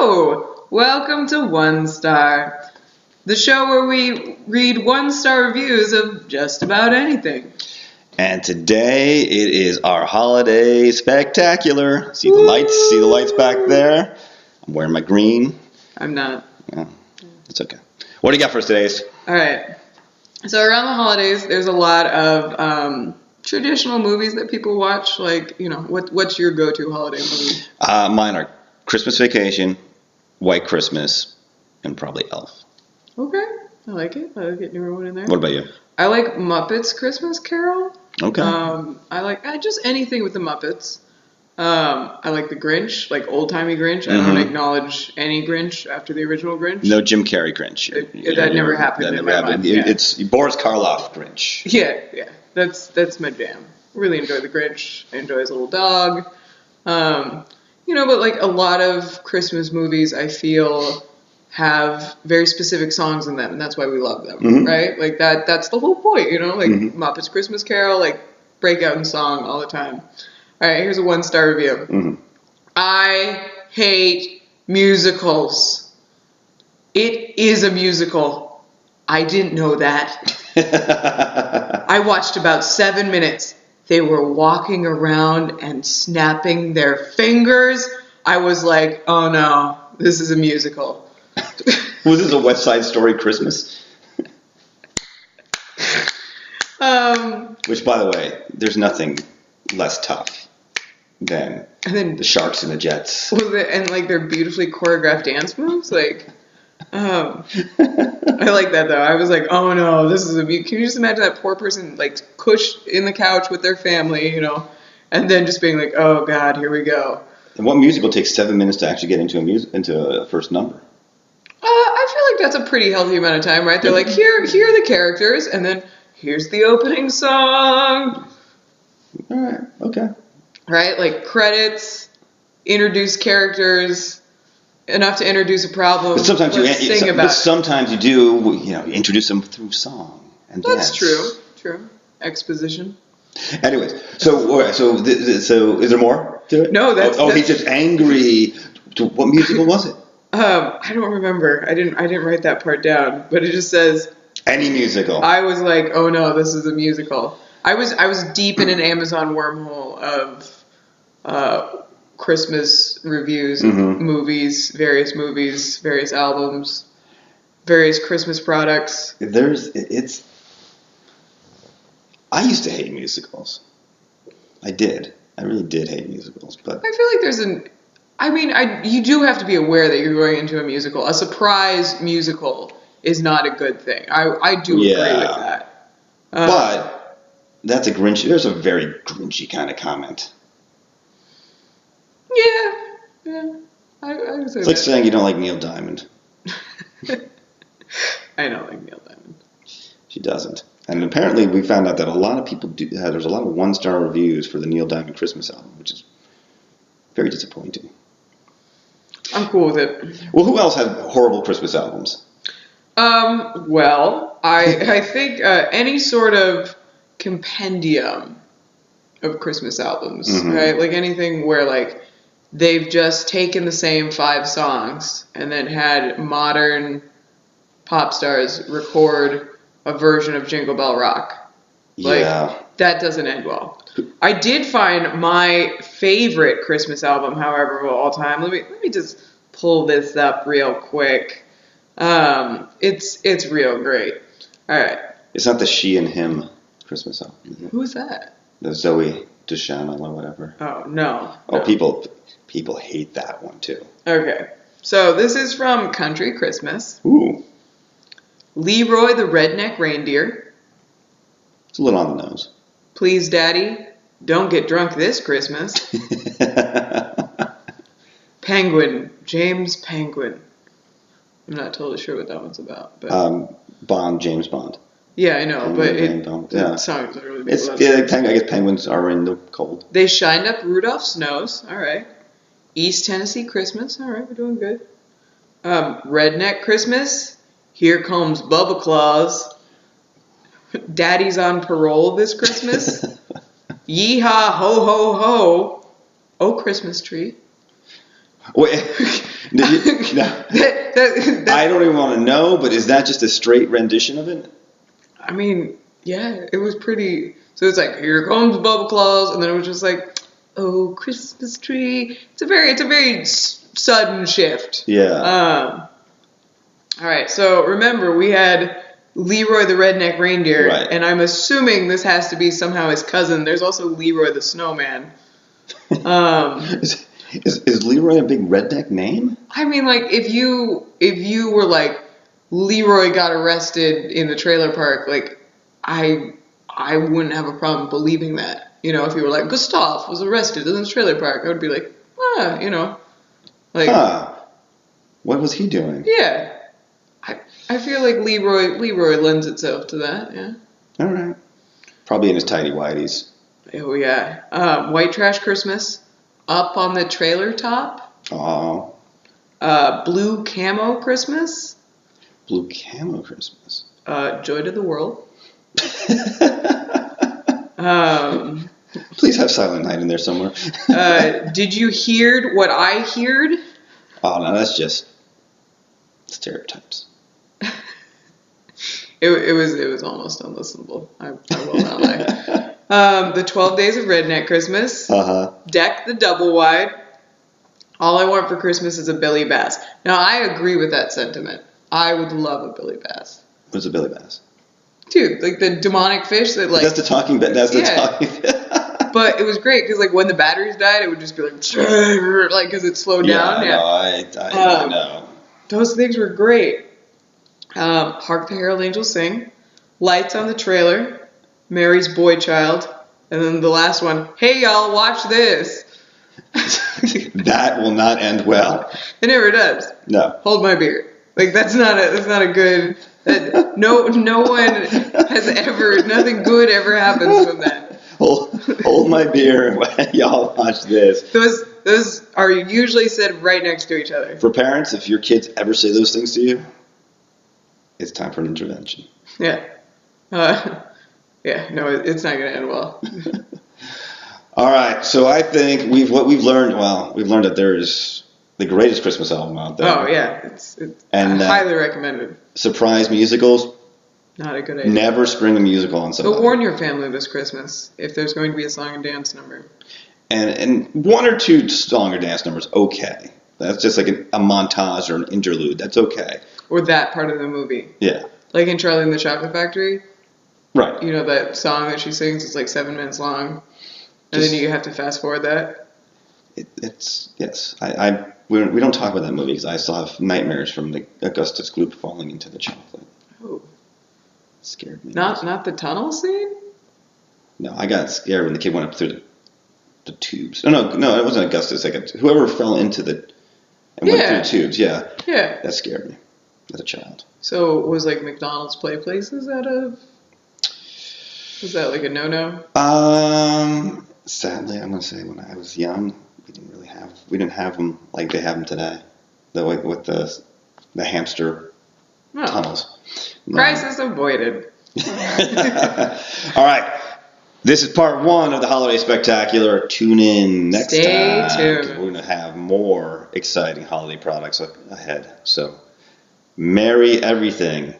Hello! Welcome to One Star, the show where we read one-star reviews of just about anything. And today it is our holiday spectacular. See the lights back there? I'm wearing my green. I'm not. Yeah, it's okay. What do you got for us today? All right. So around the holidays, there's a lot of traditional movies that people watch. Like, what's your go-to holiday movie? Mine are Christmas Vacation, White Christmas, and probably Elf. Okay. I like it. Newer one in there. What about you? I like Muppets Christmas Carol. Okay. I like just anything with the Muppets. I like the Grinch, like old-timey Grinch. I don't acknowledge any Grinch after the original Grinch. No Jim Carrey Grinch. That never happened. That never happened. Yeah. It's Boris Karloff Grinch. Yeah. That's my jam. Really enjoy the Grinch. I enjoy his little dog. But like a lot of Christmas movies, I feel have very specific songs in them, and that's why we love them, right? Like that's the whole point, Muppets Christmas Carol, like break out in song all the time. All right, here's a 1-star review. I hate musicals. It is a musical. I didn't know that. I watched about 7 minutes. They were walking around and snapping their fingers. I was like, oh no, this is a musical. Was this a West Side Story Christmas? Which, by the way, there's nothing less tough than the Sharks and the Jets. And like their beautifully choreographed dance moves, like. I like that though. I was like, oh no, this is can you just imagine that poor person like pushed in the couch with their family, and then just being like, oh god, here we go. And what musical takes 7 minutes to actually get into a first number? I feel like that's a pretty healthy amount of time, right? They're like, here are the characters, and then here's the opening song. All right, okay. Right, like credits, introduce characters. Enough to introduce a problem. But sometimes you do, introduce them through song and dance. That's true. Exposition. Anyways, so is there more to it? No, that's. He's just angry. What musical was it? I don't remember. I didn't write that part down, but it just says any musical. I was like, oh no, this is a musical. I was deep in an Amazon wormhole of Christmas reviews of movies, various albums, various Christmas products. I used to hate musicals. I really did hate musicals, but I feel like you do have to be aware that you're going into a musical. A surprise musical is not a good thing. I do agree with that. But that's there's a very Grinchy kind of comment. Yeah. I would say it's like saying you don't like Neil Diamond. I don't like Neil Diamond. She doesn't. And apparently we found out that a lot of people do. There's a lot of 1-star reviews for the Neil Diamond Christmas album, which is very disappointing. I'm cool with it. Well, who else had horrible Christmas albums? Well, I think any sort of compendium of Christmas albums, right? Like anything where like they've just taken the same 5 songs and then had modern pop stars record a version of Jingle Bell Rock. That doesn't end well. I did find my favorite Christmas album, however, of all time. Let me just pull this up real quick. It's real great. All right. It's not the She and Him Christmas album, is it? Who's that? The Zoe Deschanel or whatever. Oh, no. Oh, people hate that one too. Okay. So this is from Country Christmas. Ooh. Leroy the Redneck Reindeer. It's a little on the nose. Please, Daddy, don't get drunk this Christmas. Penguin. James Penguin. I'm not totally sure what that one's about. But James Bond. Yeah, I know, but the song doesn't really make a lot of sense. I guess penguins are in the cold. They shined up Rudolph's nose. All right. East Tennessee Christmas. All right, we're doing good. Redneck Christmas. Here comes Bubba Claus. Daddy's on parole this Christmas. Yeehaw, ho, ho, ho. Oh, Christmas tree. Wait, I don't even want to know, but is that just a straight rendition of it? I mean, yeah, it was pretty. So it's like, here comes Bubba Claus, and then it was just like, oh, Christmas tree. It's a very sudden shift. Yeah. All right, so remember, we had Leroy the Redneck Reindeer, right. And I'm assuming this has to be somehow his cousin. There's also Leroy the Snowman. Is Leroy a big redneck name? I mean, like, if you were like, Leroy got arrested in the trailer park, like, I wouldn't have a problem believing that. You know, if you were like, Gustav was arrested in the trailer park, I would be like, you know. Like, what was he doing? Yeah. I feel like Leroy lends itself to that, yeah. All right. Probably in his tidy whities. Oh, yeah. White Trash Christmas, Up on the Trailer Top. Oh. Blue Camo Christmas. Blue Camo Christmas. Joy to the World. Please have Silent Night in there somewhere. Did you hear what I heard? Oh, no, that's just stereotypes. It was almost unlistenable. I will not lie. The 12 Days of Redneck Christmas. Deck the Double Wide. All I Want for Christmas is a Billy Bass. Now, I agree with that sentiment. I would love a Billy Bass. What's a Billy Bass? Dude, like the demonic fish that like... That's the talking bit. That's the talking But it was great because like when the batteries died, it would just be like because it slowed down. Yeah, I know. Those things were great. Hark the Herald Angels Sing. Lights on the Trailer. Mary's Boy Child. And then the last one, hey y'all, watch this. That will not end well. It never does. No. Hold my beer. Like that's not a good. No one has ever. Nothing good ever happens from that. Hold my beer. Y'all watch this. Those are usually said right next to each other. For parents, if your kids ever say those things to you, it's time for an intervention. Yeah. Yeah. No, it's not going to end well. All right. So I think we've learned that there is the greatest Christmas album out there. Oh yeah, it's highly recommended. Surprise musicals. Not a good idea. Never spring a musical on somebody. But warn your family this Christmas if there's going to be a song and dance number. And one or two song or dance numbers, okay. That's just like a montage or an interlude. That's okay. Or that part of the movie. Yeah. Like in Charlie and the Chocolate Factory. Right. You know that song that she sings? It's like 7 minutes long. And then you have to fast forward that. Yes. We don't talk about that movie because I still have nightmares from the Augustus Gloop falling into the chocolate. Oh. It scared me. Not the tunnel scene? No, I got scared when the kid went up through the tubes. No, it wasn't Augustus. Whoever fell into went through the tubes. Yeah. Yeah. That scared me as a child. So was like McDonald's Play Places was that like a no-no? Sadly, I'm gonna say when I was young, we didn't have them like they have them today. With the hamster tunnels. Crisis avoided. All right. This is part 1 of the Holiday Spectacular. Tune in next time. Stay tuned. We're going to have more exciting holiday products ahead. So, merry everything.